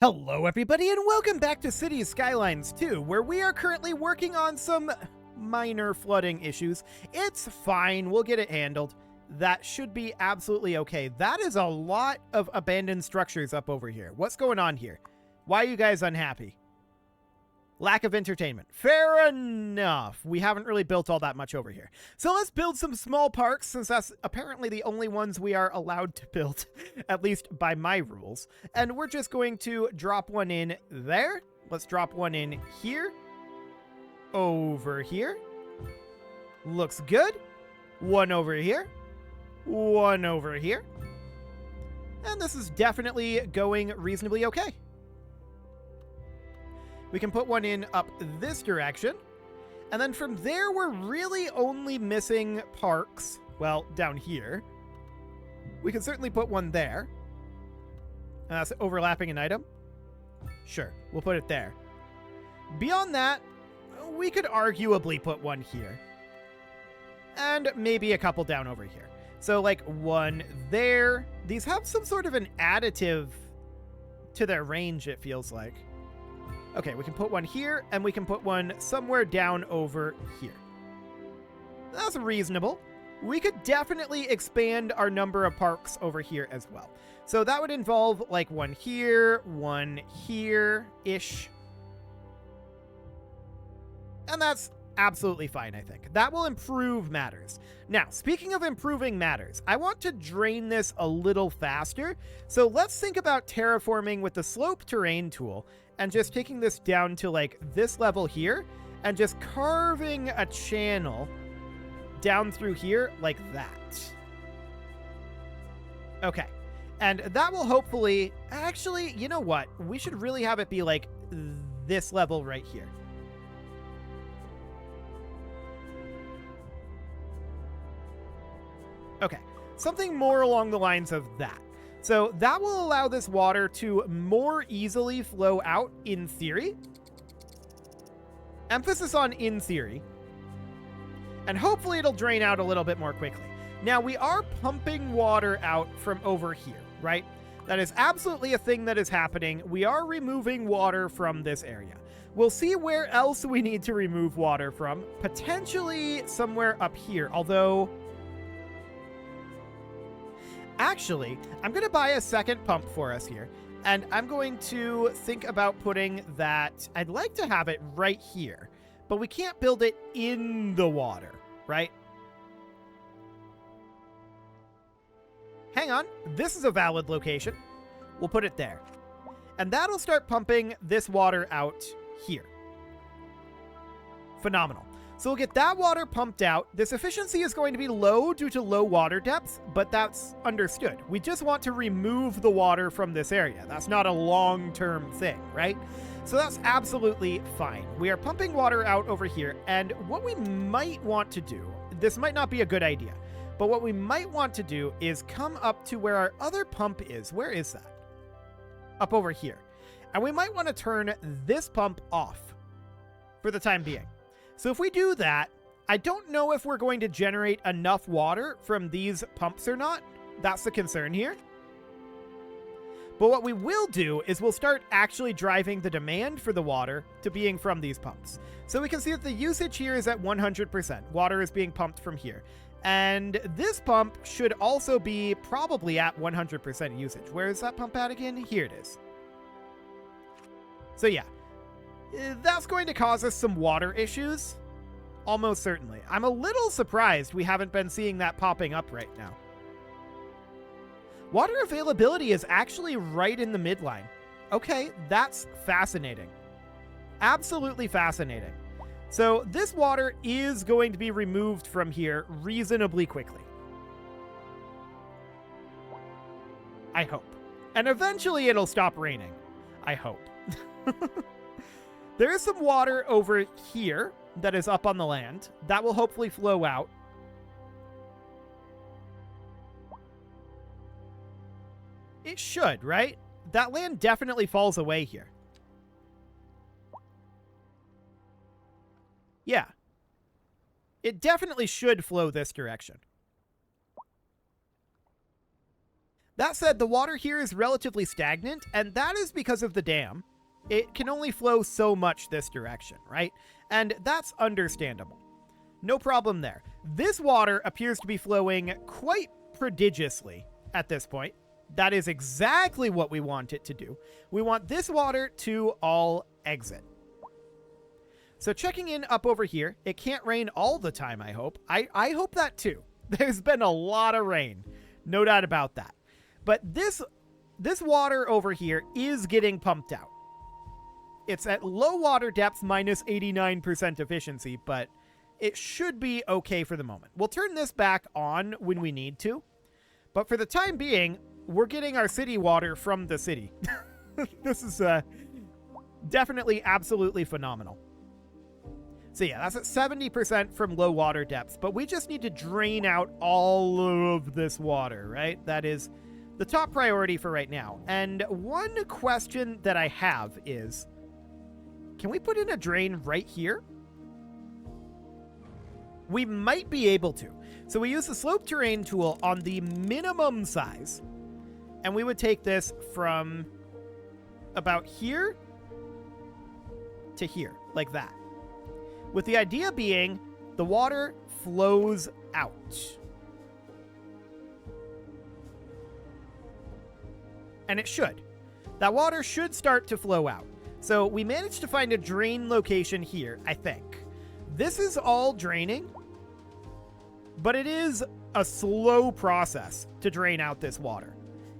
Hello everybody and welcome back to Cities Skylines 2, where we are currently working on some minor flooding issues. It's fine, we'll get it handled. That should be absolutely okay. That is a lot of abandoned structures up over here. What's going on here? Why are you guys unhappy? Lack of entertainment. Fair enough. We haven't really built all that much over here. So let's build some small parks, since that's apparently the only ones we are allowed to build, at least by my rules. And we're just going to drop one in there. Let's drop one in here. Over here. Looks good. One over here. One over here. And this is definitely going reasonably okay. We can put one in up this direction. And then from there, we're really only missing parks. Well, down here. We can certainly put one there. And that's overlapping an item. Sure, we'll put it there. Beyond that, we could arguably put one here. And maybe a couple down over here. So like one there. These have some sort of an additive to their range, it feels like. Okay, we can put one here, and we can put one somewhere down over here. That's reasonable. We could definitely expand our number of parks over here as well. So that would involve like one here-ish. And that's absolutely fine, I think. That will improve matters. Now, speaking of improving matters, I want to drain this a little faster. So let's think about terraforming with the slope terrain tool and just taking this down to like this level here and just carving a channel down through here like that. Okay. And that will hopefully, actually, you know what? We should really have it be like this level right here. Okay, something more along the lines of that. So that will allow this water to more easily flow out in theory. Emphasis on in theory. And hopefully it'll drain out a little bit more quickly. Now we are pumping water out from over here, right? That is absolutely a thing that is happening. We are removing water from this area. We'll see where else we need to remove water from. Potentially somewhere up here, although... Actually, I'm going to buy a second pump for us here, and I'm going to think about putting that... I'd like to have it right here, but we can't build it in the water, right? Hang on, this is a valid location. We'll put it there. And that'll start pumping this water out here. Phenomenal. So we'll get that water pumped out. This efficiency is going to be low due to low water depth, but that's understood. We just want to remove the water from this area. That's not a long-term thing, right? So that's absolutely fine. We are pumping water out over here, and what we might want to do, this might not be a good idea, but what we might want to do is come up to where our other pump is. Where is that? Up over here. And we might want to turn this pump off for the time being. So if we do that, I don't know if we're going to generate enough water from these pumps or not. That's the concern here. But what we will do is we'll start actually driving the demand for the water to being from these pumps. So we can see that the usage here is at 100%. Water is being pumped from here. And this pump should also be probably at 100% usage. Where is that pump at again? Here it is. So yeah. That's going to cause us some water issues. Almost certainly. I'm a little surprised we haven't been seeing that popping up right now. Water availability is actually right in the midline. Okay, that's fascinating. Absolutely fascinating. So this water is going to be removed from here reasonably quickly. I hope. And eventually it'll stop raining. I hope. There is some water over here that is up on the land. That will hopefully flow out. It should, right? That land definitely falls away here. Yeah. It definitely should flow this direction. That said, the water here is relatively stagnant, and that is because of the dam. It can only flow so much this direction, right? And that's understandable. No problem there. This water appears to be flowing quite prodigiously at this point. That is exactly what we want it to do. We want this water to all exit. So checking in up over here, it can't rain all the time, I hope. I hope that too. There's been a lot of rain. No doubt about that. But this water over here is getting pumped out. It's at low water depth, minus 89% efficiency, but it should be okay for the moment. We'll turn this back on when we need to. But for the time being, we're getting our city water from the city. This is definitely absolutely phenomenal. So yeah, that's at 70% from low water depths, but we just need to drain out all of this water, right? That is the top priority for right now. And one question that I have is, can we put in a drain right here? We might be able to. So we use the slope terrain tool on the minimum size, and we would take this from about here to here, like that. With the idea being, the water flows out. And it should. That water should start to flow out. So we managed to find a drain location here, I think. This is all draining, but it is a slow process to drain out this water.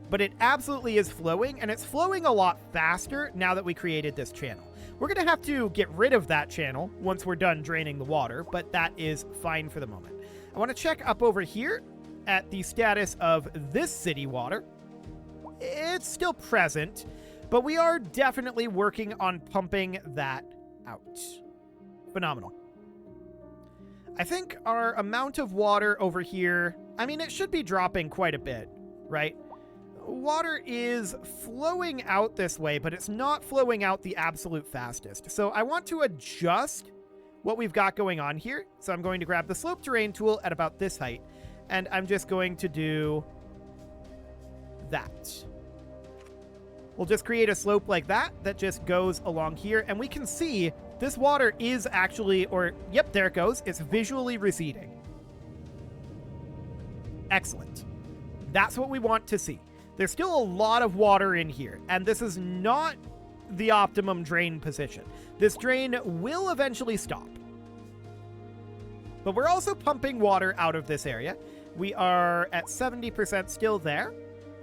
But it absolutely is flowing, and it's flowing a lot faster now that we created this channel. We're going to have to get rid of that channel once we're done draining the water, but that is fine for the moment. I want to check up over here at the status of this city water. It's still present, but we are definitely working on pumping that out. Phenomenal. I think our amount of water over here, I mean, it should be dropping quite a bit, right? Water is flowing out this way, but it's not flowing out the absolute fastest. So I want to adjust what we've got going on here. So I'm going to grab the slope terrain tool at about this height, and I'm just going to do that. We'll just create a slope like that just goes along here, and we can see this water is actually, yep, there it goes. It's visually receding. Excellent. That's what we want to see. There's still a lot of water in here, and this is not the optimum drain position. This drain will eventually stop. But we're also pumping water out of this area. We are at 70% still there.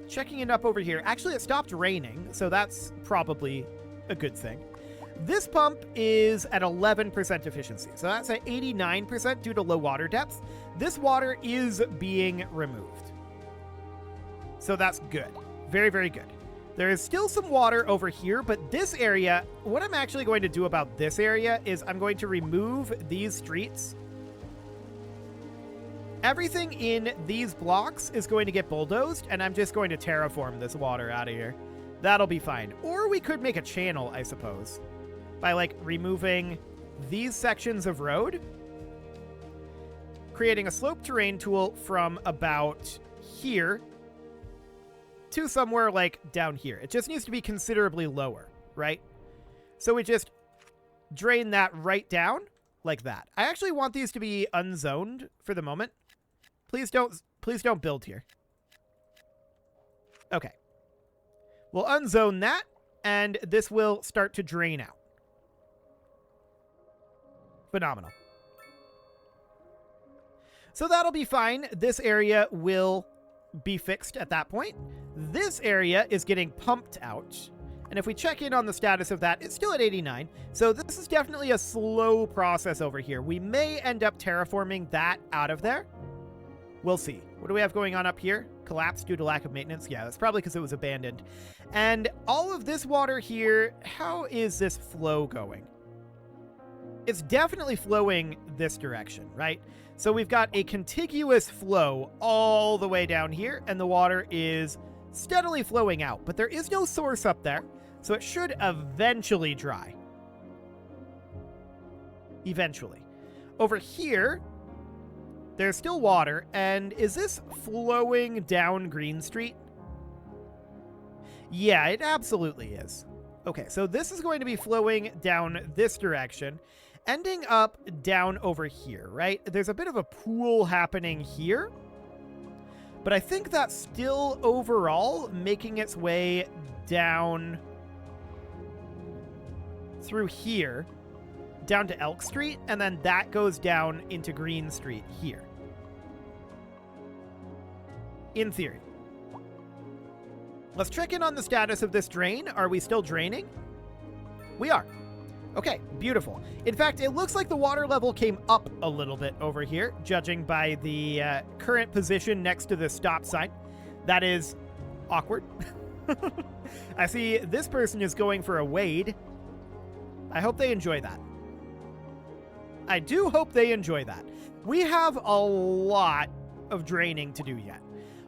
Checking it up over here. Actually, it stopped raining, so that's probably a good thing. This pump is at 11% efficiency, so that's at 89% due to low water depth. This water is being removed. So that's good. Very, very good. There is still some water over here, but this area, what I'm actually going to do about this area is I'm going to remove these streets. Everything in these blocks is going to get bulldozed, and I'm just going to terraform this water out of here. That'll be fine. Or we could make a channel, I suppose, by like removing these sections of road, creating a slope terrain tool from about here to somewhere like down here. It just needs to be considerably lower, right? So we just drain that right down like that. I actually want these to be unzoned for the moment. Please don't build here. Okay. We'll unzone that, and this will start to drain out. Phenomenal. So that'll be fine. This area will be fixed at that point. This area is getting pumped out. And if we check in on the status of that, it's still at 89. So this is definitely a slow process over here. We may end up terraforming that out of there. We'll see. What do we have going on up here? Collapse due to lack of maintenance. Yeah, that's probably because it was abandoned. And all of this water here, how is this flow going? It's definitely flowing this direction, right? So we've got a contiguous flow all the way down here, and the water is steadily flowing out, but there is no source up there, so it should eventually dry. Eventually. Over here, there's still water, and is this flowing down Green Street? Yeah, it absolutely is. Okay, so this is going to be flowing down this direction, ending up down over here, right? There's a bit of a pool happening here, but I think that's still overall making its way down through here, down to Elk Street, and then that goes down into Green Street here. In theory. Let's check in on the status of this drain. Are we still draining? We are. Okay, beautiful. In fact, it looks like the water level came up a little bit over here, judging by the current position next to the stop sign. That is awkward. I see this person is going for a wade. I hope they enjoy that. I do hope they enjoy that. We have a lot of draining to do yet.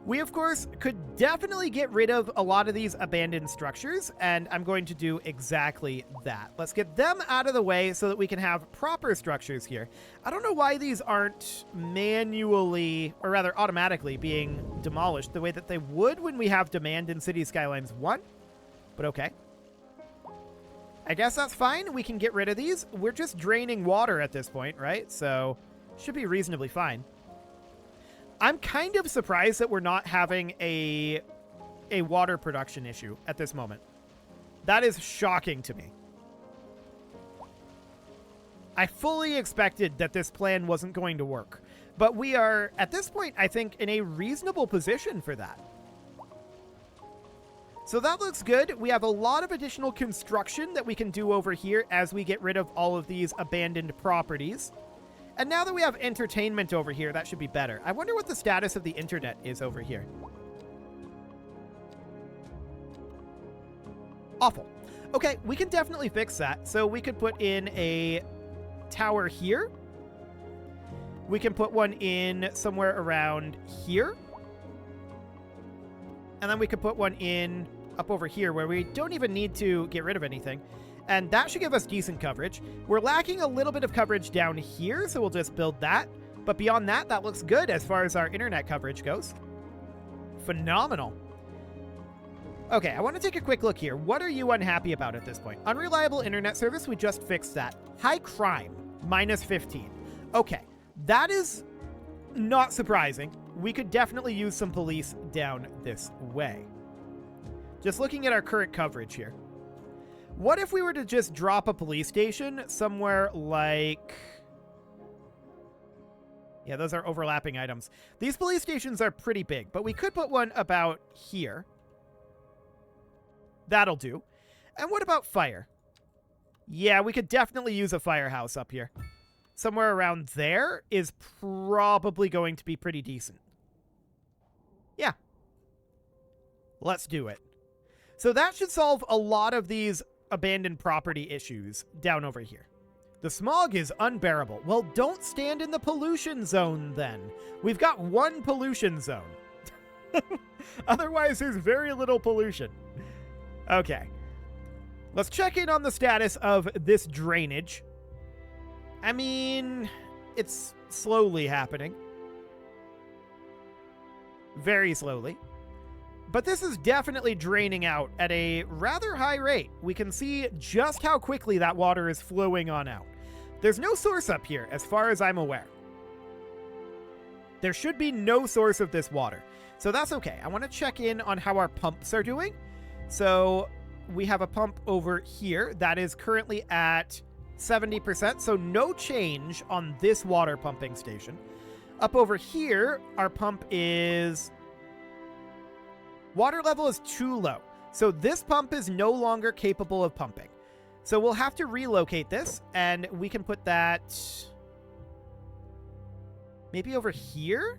We, of course, could definitely get rid of a lot of these abandoned structures, and I'm going to do exactly that. Let's get them out of the way so that we can have proper structures here. I don't know why these aren't manually, or rather automatically, being demolished the way that they would when we have demand in City Skylines 1, but okay. I guess that's fine. We can get rid of these. We're just draining water at this point, right? So, should be reasonably fine. I'm kind of surprised that we're not having a water production issue at this moment. That is shocking to me. I fully expected that this plan wasn't going to work. But we are, at this point, I think, in a reasonable position for that. So that looks good. We have a lot of additional construction that we can do over here as we get rid of all of these abandoned properties. And now that we have entertainment over here, that should be better. I wonder what the status of the internet is over here. Awful. Okay, we can definitely fix that. So we could put in a tower here. We can put one in somewhere around here. And then we could put one in up over here where we don't even need to get rid of anything. And that should give us decent coverage. We're lacking a little bit of coverage down here, so we'll just build that. But beyond that, that looks good as far as our internet coverage goes. Phenomenal. Okay, I want to take a quick look here. What are you unhappy about at this point? Unreliable internet service, we just fixed that. High crime, -15. Okay, that is not surprising. We could definitely use some police down this way. Just looking at our current coverage here. What if we were to just drop a police station somewhere like... Yeah, those are overlapping items. These police stations are pretty big, but we could put one about here. That'll do. And what about fire? Yeah, we could definitely use a firehouse up here. Somewhere around there is probably going to be pretty decent. Yeah. Let's do it. So that should solve a lot of these abandoned property issues down over here. The smog is unbearable. Well, don't stand in the pollution zone then. We've got one pollution zone. Otherwise, there's very little pollution. Okay. Let's check in on the status of this drainage. I mean, it's slowly happening. Very slowly. But this is definitely draining out at a rather high rate. We can see just how quickly that water is flowing on out. There's no source up here, as far as I'm aware. There should be no source of this water. So that's okay. I want to check in on how our pumps are doing. So we have a pump over here that is currently at 70%. So no change on this water pumping station. Up over here, our pump is... Water level is too low. So this pump is no longer capable of pumping. So we'll have to relocate this, and we can put that maybe over here?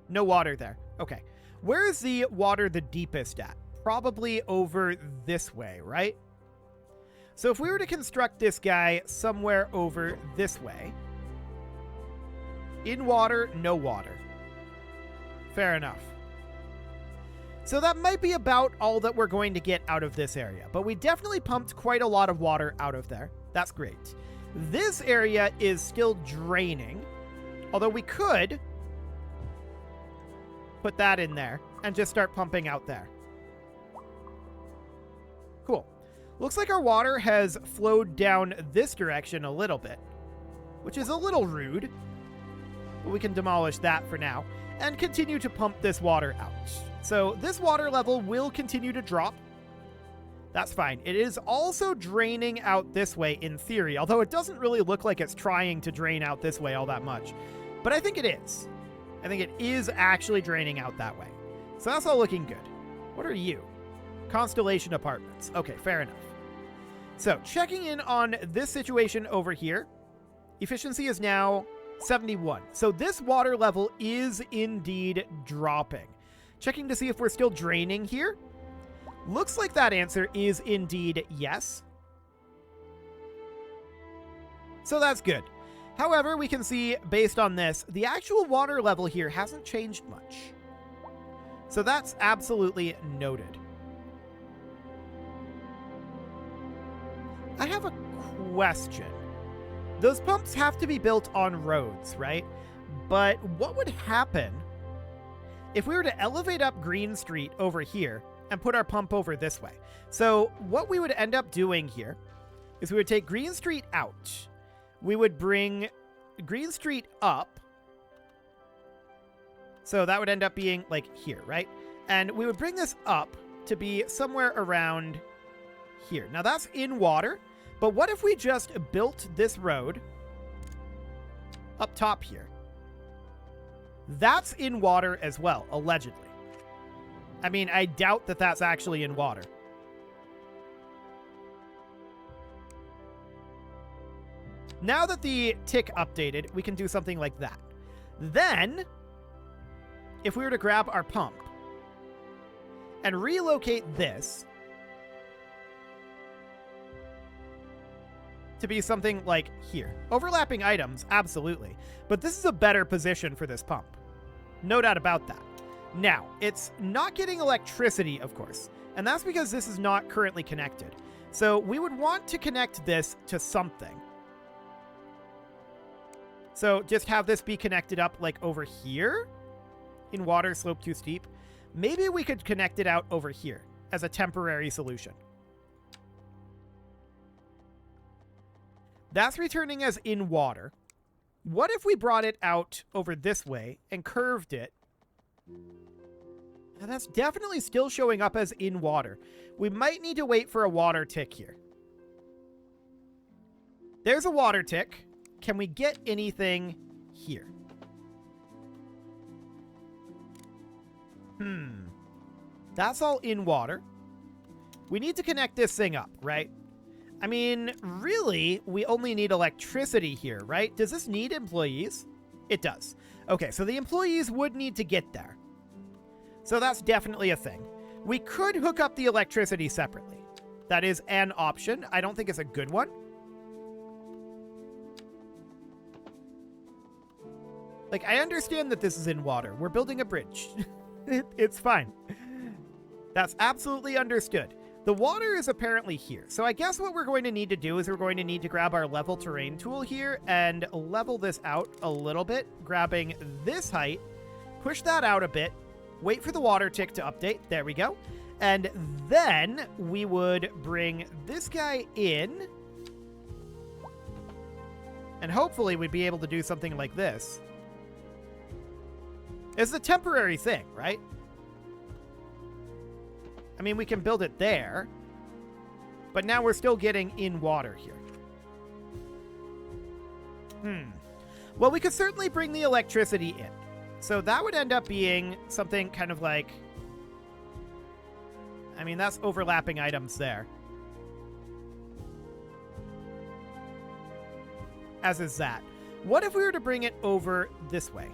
No water there. Okay. Where is the water the deepest at? Probably over this way, right? So if we were to construct this guy somewhere over this way, in water, no water. Fair enough. So that might be about all that we're going to get out of this area, but we definitely pumped quite a lot of water out of there. That's great. This area is still draining, although we could put that in there. and just start pumping out there. Cool. Looks like our water has flowed down this direction a little bit, which is a little rude. But we can demolish that for now and continue to pump this water out. So this water level will continue to drop. That's fine. It is also draining out this way in theory, although it doesn't really look like it's trying to drain out this way all that much. But I think it is. I think it is actually draining out that way. So that's all looking good. What are you? Constellation Apartments. Okay, fair enough. So checking in on this situation over here. Efficiency is now 71. So this water level is indeed dropping. Checking to see if we're still draining here. Looks like that answer is indeed yes. So that's good. However, we can see, based on this, the actual water level here hasn't changed much. So that's absolutely noted. I have a question. Those pumps have to be built on roads, right? But what would happen if we were to elevate up Green Street over here and put our pump over this way? So what we would end up doing here is we would take Green Street out. We would bring Green Street up. So that would end up being like here, right? And we would bring this up to be somewhere around here. Now that's in water, but what if we just built this road up top here? That's in water as well, allegedly. I mean, I doubt that that's actually in water. Now that the tick updated, we can do something like that. Then, if we were to grab our pump and relocate this to be something like here. Overlapping items, absolutely. But this is a better position for this pump. No doubt about that. Now, it's not getting electricity, of course, and that's because this is not currently connected. So we would want to connect this to something. So just have this be connected up like over here in water slope too steep. Maybe we could connect it out over here as a temporary solution. That's returning as in water. What if we brought it out over this way and curved it? And that's definitely still showing up as in water. We might need to wait for a water tick here. There's a water tick. Can we get anything here? That's all in water. We need to connect this thing up, right? I mean, really, we only need electricity here, right? Does this need employees? It does. Okay, so the employees would need to get there. So that's definitely a thing. We could hook up the electricity separately. That is an option. I don't think it's a good one. Like, I understand that this is in water. We're building a bridge. It's fine. That's absolutely understood. The water is apparently here. So I guess what we're going to need to do is we're going to need to grab our level terrain tool here and level this out a little bit, grabbing this height, push that out a bit, wait for the water tick to update. There we go. And then we would bring this guy in, and hopefully we'd be able to do something like this. It's a temporary thing, right? I mean, we can build it there, but now we're still getting in water here. Well, we could certainly bring the electricity in. So that would end up being something kind of like... I mean, that's overlapping items there. As is that. What if we were to bring it over this way?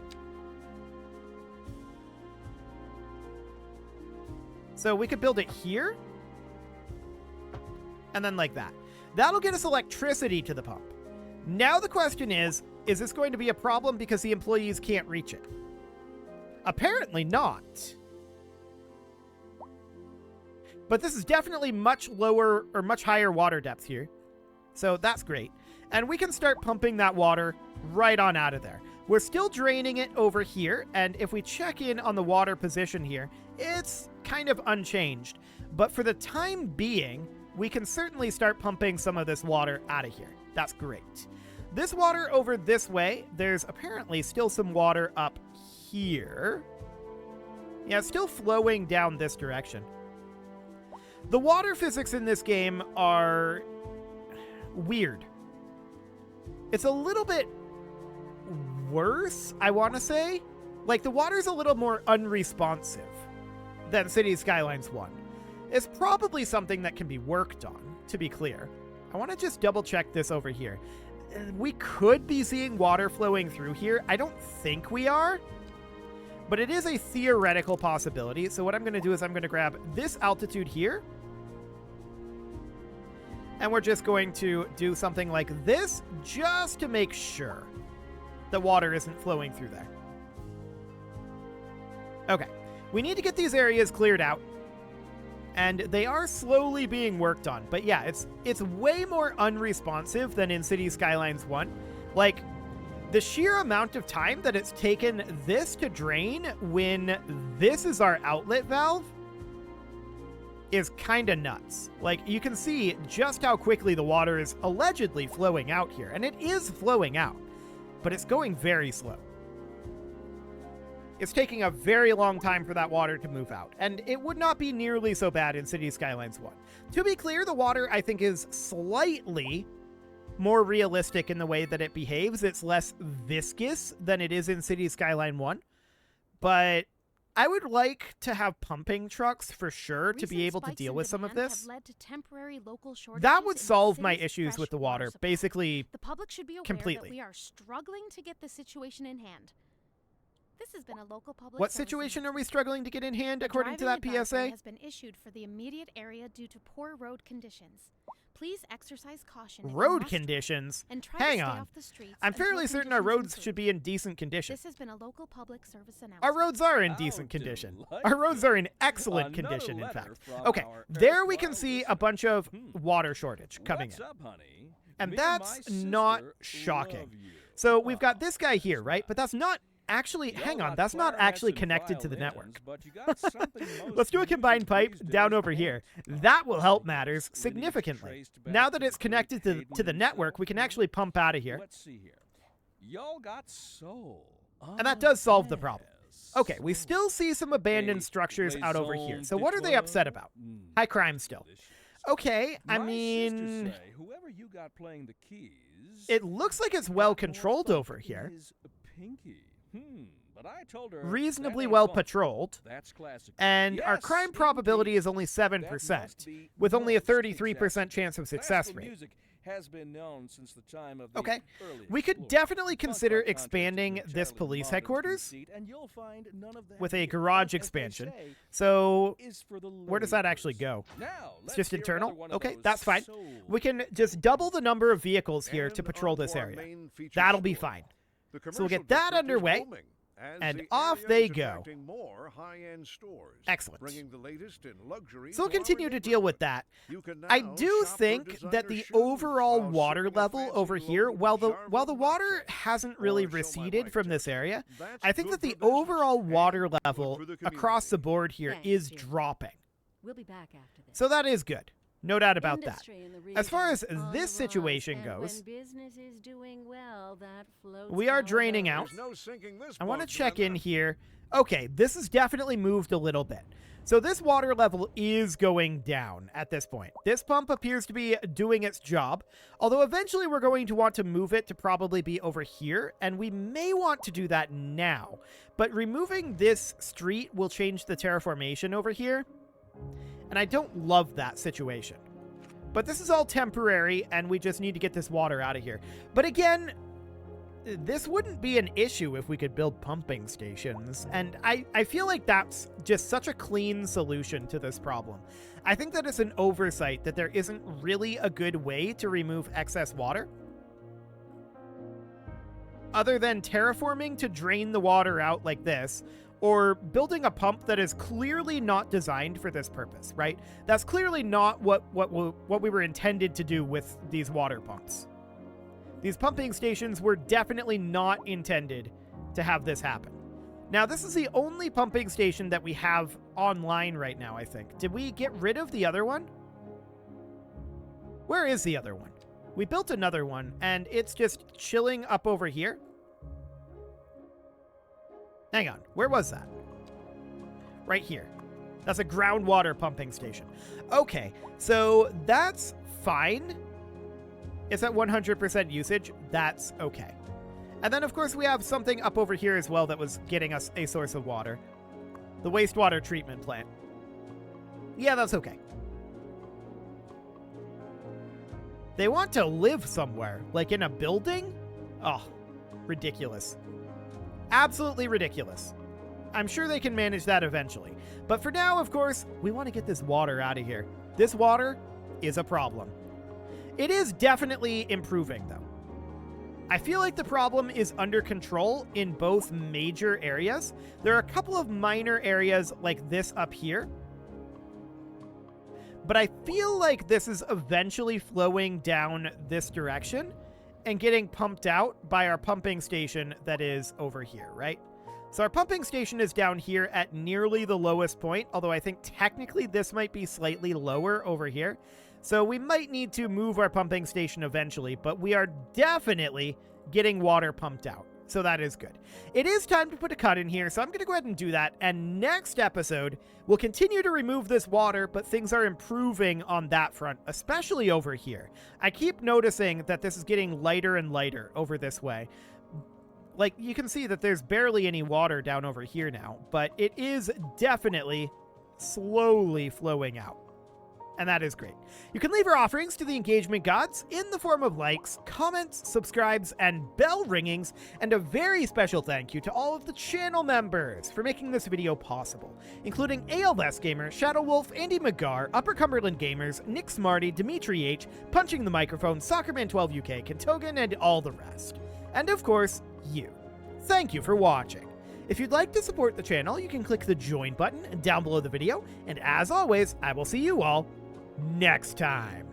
So we could build it here. And then like that. That'll get us electricity to the pump. Now the question is this going to be a problem because the employees can't reach it? Apparently not. But this is definitely much lower or much higher water depth here. So that's great. And we can start pumping that water right on out of there. We're still draining it over here, and if we check in on the water position here, it's kind of unchanged. But for the time being, we can certainly start pumping some of this water out of here. That's great. This water over this way, there's apparently still some water up here. Yeah, it's still flowing down this direction. The water physics in this game are weird. It's a little bit worse, I want to say. Like, the water's a little more unresponsive than City Skylines 1. It's probably something that can be worked on, to be clear. I want to just double check this over here. We could be seeing water flowing through here. I don't think we are, but it is a theoretical possibility. So what I'm going to do is I'm going to grab this altitude here, and we're just going to do something like this just to make sure the water isn't flowing through there. Okay, we need to get these areas cleared out, and they are slowly being worked on. But yeah, it's way more unresponsive than in City Skylines 1. Like, the sheer amount of time that it's taken this to drain when this is our outlet valve is kind of nuts. Like, you can see just how quickly the water is allegedly flowing out here, and it is flowing out, but it's going very slow. It's taking a very long time for that water to move out, and it would not be nearly so bad in City Skylines 1. To be clear, the water, I think, is slightly more realistic in the way that it behaves. It's less viscous than it is in City Skyline 1, but I would like to have pumping trucks for sure to be able to deal with some of this. That would solve my issues with the water, basically, the public should be aware completely. That we are struggling to get the situation in hand. This has been a local public What situation are we struggling to get in hand, according to that PSA? Has been issued for the immediate area due to poor road conditions. Please exercise caution. Road conditions? Hang on. I'm fairly certain our roads should be in decent condition. This has been a local public service announcement. Our roads are in decent condition. Our roads are in excellent condition, in fact. Okay, there we can see a bunch of water shortage coming in. And that's not shocking. So we've got this guy here, right? But that's not actually, hang on, that's not actually connected to the network. Let's do a combined pipe down over here. That will help matters significantly. Now that it's connected to the network, we can actually pump out of here. And that does solve the problem. Okay, we still see some abandoned structures out over here. So what are they upset about? High crime still. Okay, I mean, it looks like it's well controlled over here. But I told her reasonably well patrolled, and our crime probability is only 7%, with only a 33% chance of success rate. Okay, we could definitely consider expanding this police headquarters with a garage expansion. So where does that actually go? It's just internal? Okay, that's fine. We can just double the number of vehicles here to patrol this area. That'll be fine. So we'll get that underway, and off they go. Excellent. So we'll continue to deal with that. I do think that the overall water level over here, while the water hasn't really receded from this area, I think that the overall water level across the board here is dropping. We'll be back after this. So that is good. No doubt about that. As far as this situation goes, we are draining out. I want to check in here. Okay, this has definitely moved a little bit. So this water level is going down at this point. This pump appears to be doing its job, although eventually we're going to want to move it to probably be over here, and we may want to do that now. But removing this street will change the terraformation over here, and I don't love that situation. But this is all temporary, and we just need to get this water out of here. But again, this wouldn't be an issue if we could build pumping stations, and I feel like that's just such a clean solution to this problem. I think that it's an oversight that there isn't really a good way to remove excess water, other than terraforming to drain the water out like this, or building a pump that is clearly not designed for this purpose, right? That's clearly not what we were intended to do with these water pumps. These pumping stations were definitely not intended to have this happen. Now, this is the only pumping station that we have online right now, I think. Did we get rid of the other one? Where is the other one? We built another one, and it's just chilling up over here. Hang on, where was that? Right here. That's a groundwater pumping station. Okay, so that's fine. It's at 100% usage. That's okay. And then, of course, we have something up over here as well that was getting us a source of water. The wastewater treatment plant. Yeah, that's okay. They want to live somewhere, like in a building? Oh, ridiculous. Absolutely ridiculous. I'm sure they can manage that eventually. But for now, of course, we want to get this water out of here. This water is a problem. It is definitely improving, though. I feel like the problem is under control in both major areas. There are a couple of minor areas like this up here. But I feel like this is eventually flowing down this direction and getting pumped out by our pumping station that is over here, right? So our pumping station is down here at nearly the lowest point, although I think technically this might be slightly lower over here. So we might need to move our pumping station eventually, but we are definitely getting water pumped out. So that is good. It is time to put a cut in here, so I'm going to go ahead and do that. And next episode, we'll continue to remove this water, but things are improving on that front, especially over here. I keep noticing that this is getting lighter and lighter over this way. Like, you can see that there's barely any water down over here now, but it is definitely slowly flowing out. And that is great. You can leave your offerings to the engagement gods in the form of likes, comments, subscribes, and bell ringings, and a very special thank you to all of the channel members for making this video possible, including ALS Gamer, Shadow Wolf, Andy McGar, Upper Cumberland Gamers, Nick Smarty, Dimitri H, Punching the Microphone, Soccerman12 UK, Kentogan, and all the rest. And of course, you. Thank you for watching. If you'd like to support the channel, you can click the join button down below the video, and as always, I will see you all next time.